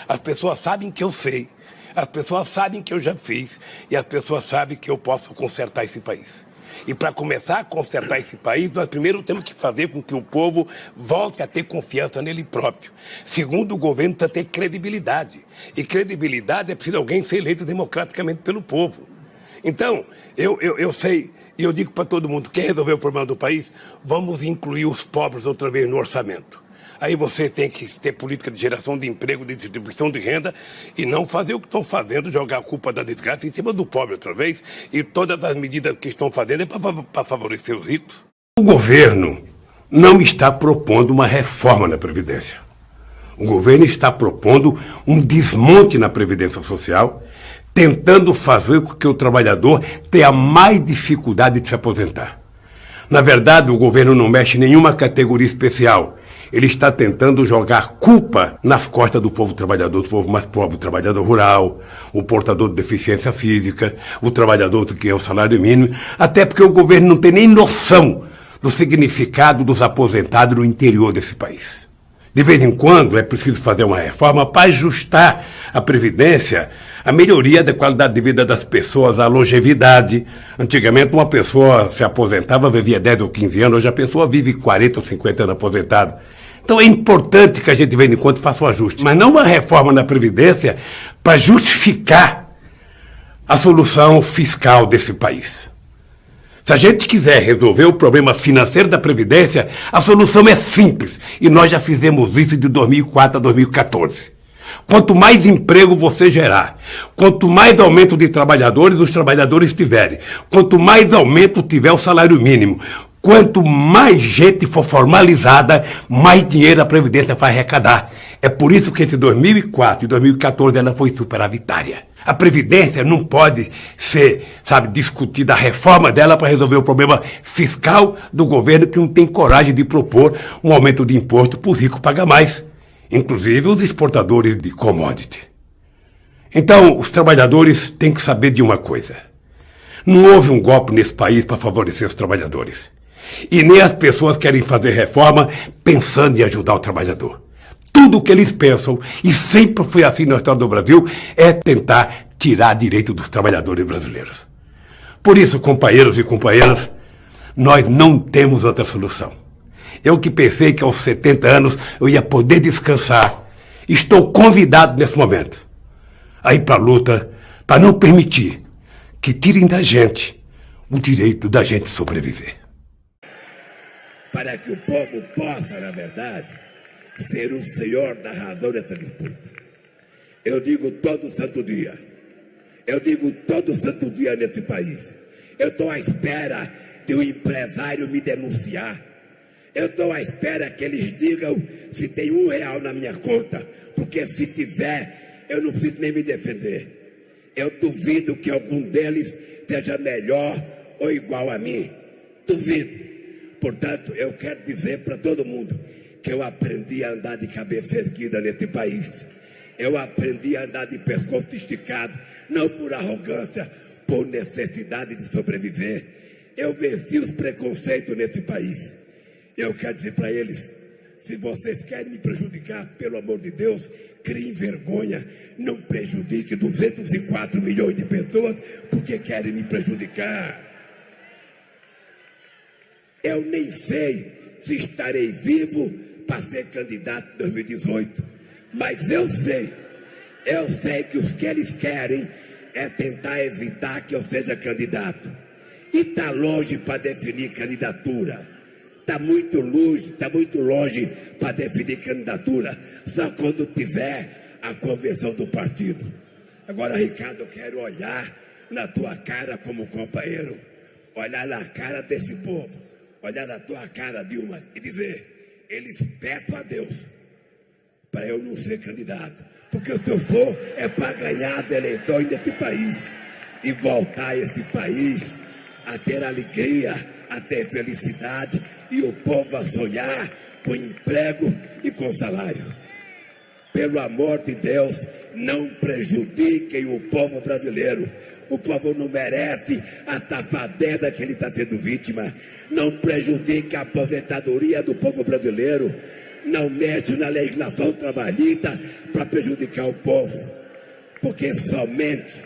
as pessoas sabem que eu sei, as pessoas sabem que eu já fiz e as pessoas sabem que eu posso consertar esse país. E para começar a consertar esse país, nós primeiro temos que fazer com que o povo volte a ter confiança nele próprio. Segundo, o governo precisa ter credibilidade. E credibilidade é preciso alguém ser eleito democraticamente pelo povo. Então, eu sei, e eu digo para todo mundo, quer resolver o problema do país? Vamos incluir os pobres outra vez no orçamento. Aí você tem que ter política de geração de emprego, de distribuição de renda e não fazer o que estão fazendo, jogar a culpa da desgraça em cima do pobre outra vez. E todas as medidas que estão fazendo é para favorecer os ricos. O governo não está propondo uma reforma na Previdência. O governo está propondo um desmonte na Previdência Social, tentando fazer com que o trabalhador tenha mais dificuldade de se aposentar. Na verdade, o governo não mexe em nenhuma categoria especial. Ele está tentando jogar culpa nas costas do povo trabalhador, do povo mais pobre, o trabalhador rural, o portador de deficiência física, o trabalhador que é o salário mínimo, até porque o governo não tem nem noção do significado dos aposentados no interior desse país. De vez em quando é preciso fazer uma reforma para ajustar a Previdência à melhoria da qualidade de vida das pessoas, à longevidade. Antigamente uma pessoa se aposentava, vivia 10 ou 15 anos, hoje a pessoa vive 40 ou 50 anos aposentada. Então é importante que a gente de vez em quando faça um ajuste, mas não uma reforma na Previdência para justificar a solução fiscal desse país. Se a gente quiser resolver o problema financeiro da Previdência, a solução é simples. E nós já fizemos isso de 2004 a 2014. Quanto mais emprego você gerar, quanto mais aumento de trabalhadores os trabalhadores tiverem, quanto mais aumento tiver o salário mínimo, quanto mais gente for formalizada, mais dinheiro a Previdência vai arrecadar. É por isso que entre 2004 e 2014 ela foi superavitária. A Previdência não pode ser, discutida a reforma dela para resolver o problema fiscal do governo que não tem coragem de propor um aumento de imposto para os ricos pagar mais, inclusive os exportadores de commodity. Então, os trabalhadores têm que saber de uma coisa. Não houve um golpe nesse país para favorecer os trabalhadores. E nem as pessoas querem fazer reforma pensando em ajudar o trabalhador. Tudo o que eles pensam, e sempre foi assim na história do Brasil, é tentar tirar direito dos trabalhadores brasileiros. Por isso, companheiros e companheiras, nós não temos outra solução. Eu que pensei que aos 70 anos eu ia poder descansar, estou convidado nesse momento a ir para a luta para não permitir que tirem da gente o direito da gente sobreviver. Para que o povo possa, na verdade, ser o senhor da razão dessa disputa. Eu digo todo santo dia. Eu digo todo santo dia nesse país. Eu estou à espera de um empresário me denunciar. Eu estou à espera que eles digam se tem R$1 na minha conta, porque se tiver, eu não preciso nem me defender. Eu duvido que algum deles seja melhor ou igual a mim. Duvido. Portanto, eu quero dizer para todo mundo que eu aprendi a andar de cabeça erguida nesse país. Eu aprendi a andar de pescoço esticado, não por arrogância, por necessidade de sobreviver. Eu venci os preconceitos nesse país. Eu quero dizer para eles, se vocês querem me prejudicar, pelo amor de Deus, criem vergonha, não prejudique 204 milhões de pessoas porque querem me prejudicar. Eu nem sei se estarei vivo para ser candidato em 2018. Mas eu sei que os que eles querem é tentar evitar que eu seja candidato. E está longe para definir candidatura. Está muito longe para definir candidatura. Só quando tiver a convenção do partido. Agora, Ricardo, eu quero olhar na tua cara como companheiro. Olhar na cara desse povo. Olhar na tua cara, Dilma, e dizer, eles peçam a Deus para eu não ser candidato. Porque se eu for, é para ganhar as eleições desse país e voltar esse país a ter alegria, a ter felicidade e o povo a sonhar com emprego e com salário. Pelo amor de Deus, não prejudiquem o povo brasileiro. O povo não merece a safadeza que ele está sendo vítima. Não prejudique a aposentadoria do povo brasileiro. Não mexe na legislação trabalhista para prejudicar o povo. Porque somente